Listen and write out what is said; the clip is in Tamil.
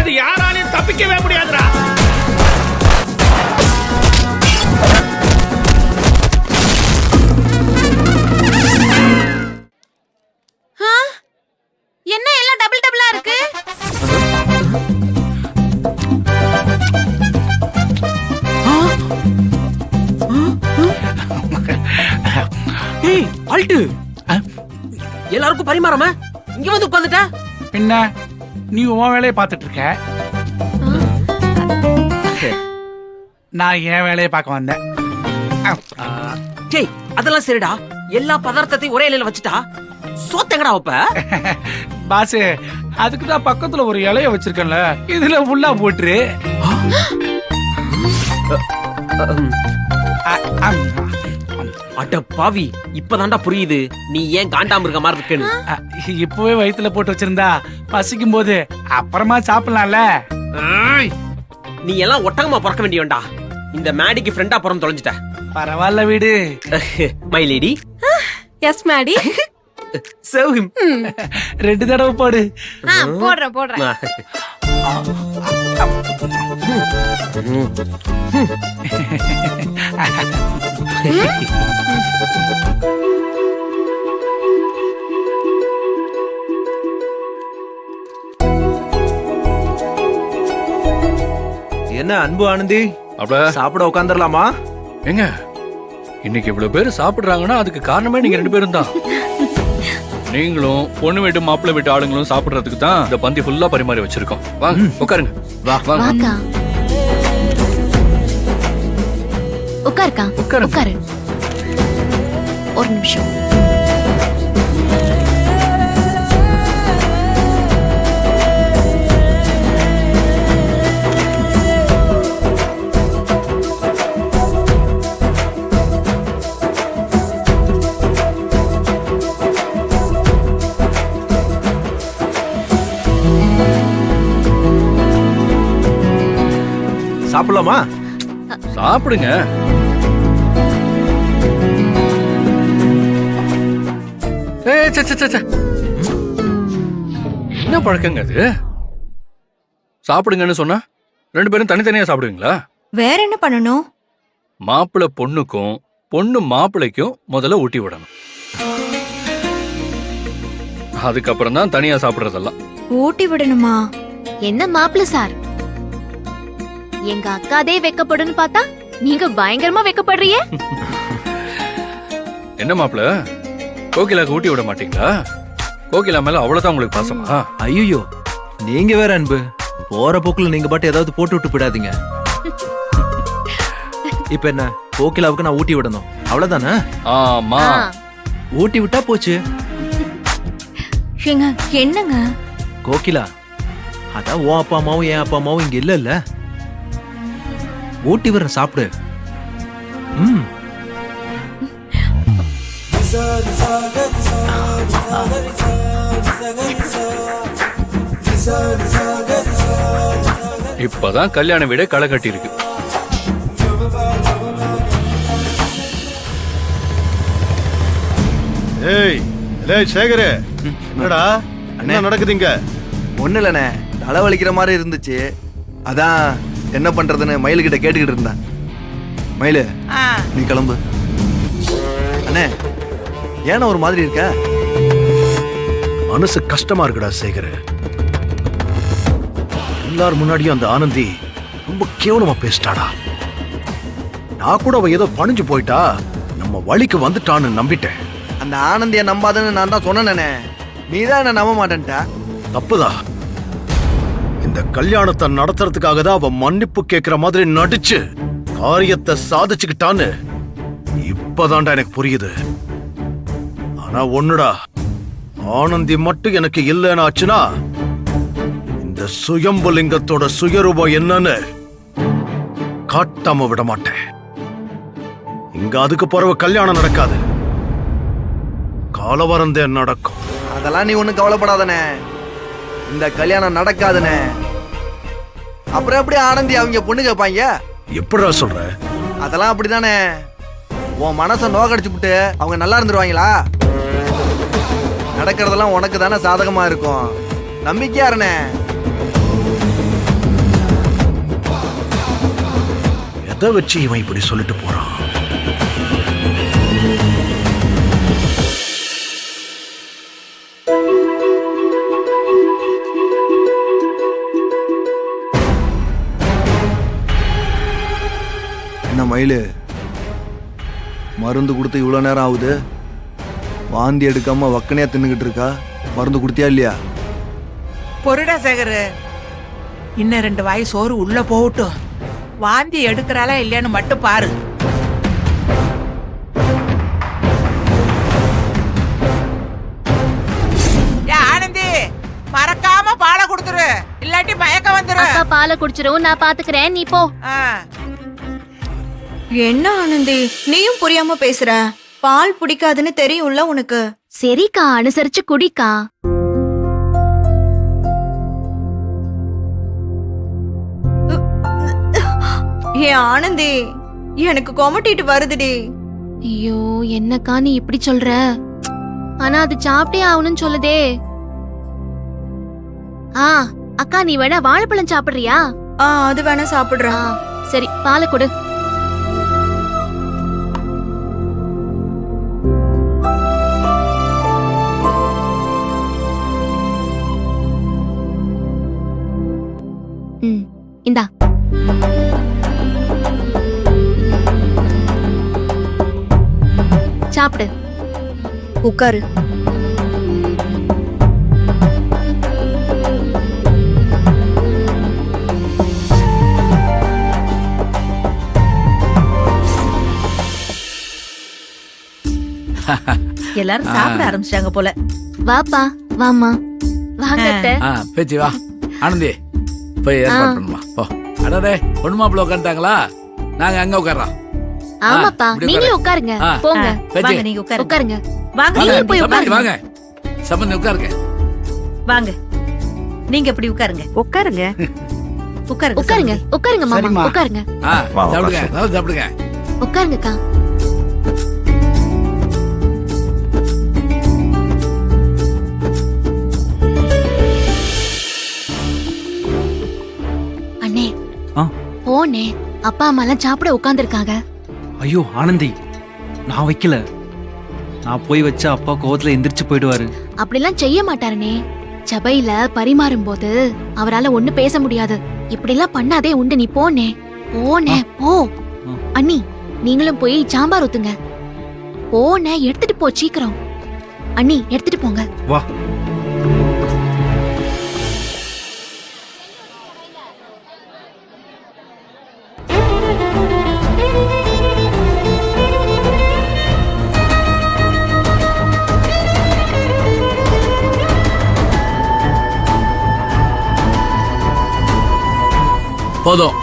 இருந்து யாராலையும் தப்பிக்கவே முடியாதுடா. என்ன எல்லாம் டபுள் டபுளா இருக்கு? ஏய் ஆல்ட், எல்லாருக்கும் பரிமாறாம இங்க வந்து உட்கார்ந்துட்ட. பின்ன நீ உன் வேலையை பார்த்துட்டு இருக்க, நான் என் வேலையை பார்க்க வந்தேன். டேய் அதெல்லாம் சரிடா, எல்லா பதார்த்தத்தையும் ஒரே இலையில வச்சுட்டா சோத்தங்கடா வைப்ப? பாசு, அதுக்கு தான் பக்கத்துல ஒரு இலைய வச்சிருக்கேன்ல, இதுல ஃபுல்லா போட்டுரு. அட பாவி, இப்பதான்டா புரியுது நீ ஏன் காண்டாம இருக்க மாதிரி இருக்கேன்னு. இப்பவே வயித்துல போட்டு வச்சிருந்தா பசிக்கும் போது அப்புறமா சாப்பிடலாம்ல. நீ எல்லாம் ஒட்டகமா பிறக்க வேண்டியவன்டா. இந்த மேடிக்கு ஃப்ரெண்டா பிறந்து தொலைஞ்சிட்ட. பரவாயில்ல வீடு. My lady. Yes Maddy. Serve him. 2 தடவை போடு. போடுறேன். என்ன அன்பு ஆனந்தி, அப்ப சாப்பிட உட்காந்துடலாமா? எங்க இன்னைக்கு இவ்வளவு பேர் சாப்பிடுறாங்கன்னா அதுக்கு காரணமே நீங்க 2 பேரும் தான். நீங்களும் பொண்ணு வீட்டு மாப்பிள்ளை வீட்டு ஆளுங்களும் சாப்பிடுறதுக்கு தான் இந்த பந்தி ஃபுல்லா பரிமாறி வச்சிருக்கோம். வாங்க உட்காருங்க. வாங்க உட்காருக்கா, உட்காரு. ஒரு நிமிஷம். சாப்பிடலாமா? சாப்பிடுங்க. என்ன பழக்கங்க அது? சாப்பிடுங்கன்னு சொன்னா 2 பேரும் தனித்தனியா சாப்பிடுவீங்களா? வேற என்ன பண்ணணும்? மாப்பிள்ளை பொண்ணுக்கும் பொண்ணு மாப்பிள்ளைக்கும் முதல்ல ஊட்டி விடணும். அதுக்கப்புறம் தான் தனியா சாப்பிடுறதெல்லாம். ஊட்டி விடணுமா? என்ன மாப்பிள்ள சார், எங்க அக்காதே வெக்கப்படுன்னு பார்த்தா நீங்க பயங்கரமா வெக்கப்படுறீங்க. என்ன மாப்பிள்ள, கோகிலாக்கு ஊட்டி விட மாட்டீங்களா? கோகிலா மேல அவ்வளவுதான் உங்களுக்கு பாசமா? ஐயோ, நீங்க வேற அன்பு, போற போக்குல நீங்க பாட்டு ஏதாவது போட்டு விட்டு போயிடாதீங்க. இப்ப என்ன, கோகிலாவுக்கு நான் ஊட்டி விடணும் அவ்வளவுதானே? ஆமா, ஊட்டி விட்டா போச்சு. என்னங்க கோகிலா, அதான் உன் அப்பா அம்மாவும் என் அப்பா அம்மாவும் இங்க இல்ல. ஊட்டி வர சாப்பிடு. இப்பதான் கல்யாண வீடே களை கட்டி இருக்கு. ஏய் சேகரே, என்னடா என்ன நடக்குதுங்க? ஒண்ணு இல்லண்ணே, தலைவலிக்கிற மாதிரி இருந்துச்சு, அதான் என்ன பண்றதுன்னு மயிலு கிட்ட கேட்டுக்கிட்டு இருந்தேன். மயிலு, நீ கிளம்பு. அண்ணே, ஏன்னா ஒரு மாதிரி இருக்க? மனசு கஷ்டமா இருக்குடா சேகர். எல்லாரும் முன்னாடியும் அந்த ஆனந்தி ரொம்ப கேவலமா பேசிட்டாடா. நான் கூட அவ ஏதோ பணிஞ்சு போயிட்டா, நம்ம வழிக்கு வந்துட்டான்னு நம்பிட்டேன். அந்த ஆனந்திய நம்பாதன்னு நான் தான் சொன்னேனே, நீ தான் என்ன நம்ப மாட்டேன்ட்ட. தப்புதா. இந்த கல்யாணத்தை நடத்துறதுக்காக தான் அவ மன்னிப்பு கேட்கிற மாதிரி நடிச்சு காரியத்தை சாதிச்சுக்கிட்டான்னு இப்பதான்டா எனக்கு புரியுது. ஆனா ஒண்ணுடா, ஆனந்தி மட்டும் எனக்கு இல்லைன்னு ஆச்சுன்னா இந்த சுயம்புலிங்கத்தோட சுயரூபம் என்னன்னு காட்டாம விட மாட்டேன். இங்க அதுக்கு பிறகு கல்யாணம் நடக்காது, காலவரந்தே நடக்கும். அதெல்லாம் நீ ஒண்ணும் கவலைப்படாதனே, இந்த கல்யாணம் நடக்காதுனே. அப்புறம் எப்படி ஆனந்தி அவங்க பொண்ணு கேட்பாங்க? எப்படிடா சொல்ற? அதெல்லாம் அப்படிதானே, உன் மனசை நோக்கடிச்சு விட்டு அவங்க நல்லா இருந்துருவாங்களா? நடக்கிறதெல்லாம் உனக்கு தானே சாதகமா இருக்கும். நம்பிக்கையா இருனே. எதை வச்சு இவன் இப்படி சொல்லிட்டு போறான்? என்ன மயிலு, மருந்து கொடுத்து இவ்வளோ நேரம் ஆகுது, வாந்தி எடுக்காம வக்கனையா தின்னுகிட்டு இருக்கா? மருந்து கொடுத்தியா இல்லையா? பொருடா சேகரு, இன்னும் 2 வாய் சோறு உள்ள போகட்டும். வாந்தி எடுக்கிறாளா இல்லையான்னு மட்டும் பாரு. ஆனந்தி, மறக்காம பாலை கொடுத்துரு, இல்லாட்டி மயக்கம் வந்துரு. அக்கா பாலை குடிச்சிரும், நான் பாத்துக்கிறேன், நீ போ. என்ன ஆனந்தி, நீயும் புரியாம பேசுற? பால் பிடிக்காதுன்னு தெரியும்ல உனக்கு. சரிக்கா, அனுசரிச்சு குடிக்கா. ஏன் ஆனந்தி, எனக்கு கொமட்டிட்டு வருதுடி. ஐயோ, என்னக்கா நீ இப்படி சொல்ற? ஆனா அது சாப்பிட்டே ஆகணும்னு சொல்லுதே. அக்கா, நீ வேணா வாழைப்பழம் சாப்பிடுறியா? அது வேணா சாப்பிடுறேன். சரி, பாலை கொடு. இந்தா. சாப்பிடு. உட்காரு. எல்லாரும் சாப்பிட ஆரம்பிச்சிட்டாங்க போல. வாப்பா, வாமா, வாங்க அத்தை. பேச்சு வா. ஆனந்தி, போய் ஏற்பாடு பண்ணுமா போ. அடடே, பொண்ணு மாப்பிள்ள உட்காந்துட்டாங்களா? நாங்க அங்க உட்கார்றோம். ஆமாப்பா, நீங்களும் உட்காருங்க. போங்க, வாங்க, நீங்க உட்காருங்க. உட்காருங்க. வாங்க, நீங்க போய் உட்காருங்க. வாங்க சம்பந்தி, உட்காருங்க. வாங்க, நீங்க இப்படி உட்காருங்க. உட்காருங்க, உட்காருங்க, உட்காருங்க, உட்காருங்க மாமா, உட்காருங்க. சாப்பிடுங்க, அதாவது சாப்பிடுங்க. உட்காருங்கக்கா. அண்ணே, போனே, அப்பா அம்மா எல்லாம் சாப்பிட உட்கார்ந்துருக்காங்க. ஐயோ ஆனந்தி, நான் வைக்கல. நான் போய் வச்சா அப்பா கோவத்துல எந்திரிச்சு போயிடுவாரு. அப்படிலாம் செய்ய மாட்டாருனே. சபையில பரிமாறும் போது அவரால ஒண்ணு பேச முடியாது. இப்படி எல்லாம் பண்ணாதே உண்டு. நீ போனே, போனே, போ. அண்ணி, நீங்களும் போய் சாம்பார் ஊத்துங்க. போனே, எடுத்துட்டு போ சீக்கிரம். அண்ணி, எடுத்துட்டு போங்க. வா. போதும்.